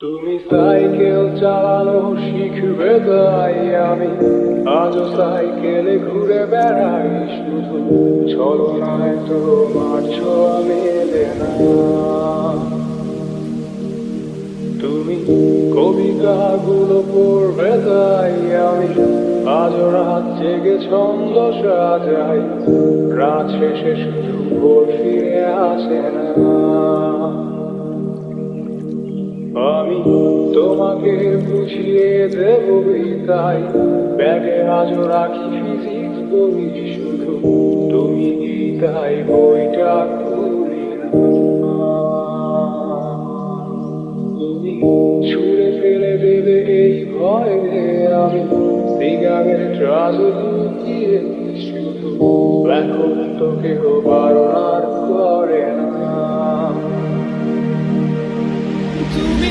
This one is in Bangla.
তুমি সাইকেল চালানো শিখবে তাই আমি আজও সাইকেলে ঘুরে বেড়াই শুধু ছলনায় তোমার ছোঁয়া মেলে না। তুমি কবিতাগুলো পড়বে তাই আমি আজও রাত জেগে ছন্দ সাজাই, রাত শেষে শুধু ভোর ফিরে আসে না। আমি তোমাকে বুঝিয়ে দেব তাই ব্যাগে আজও রাখি ফিজিক্স বই, শুধু তুমি তাই বইটা খুলি না। তুমি ছুঁড়ে ফেলে দেবে এই ভয়ে আমি সিগারেট রাজু লুকিয়ে, শুধু এখন তো কেউ বারণ আর করে না। তুমি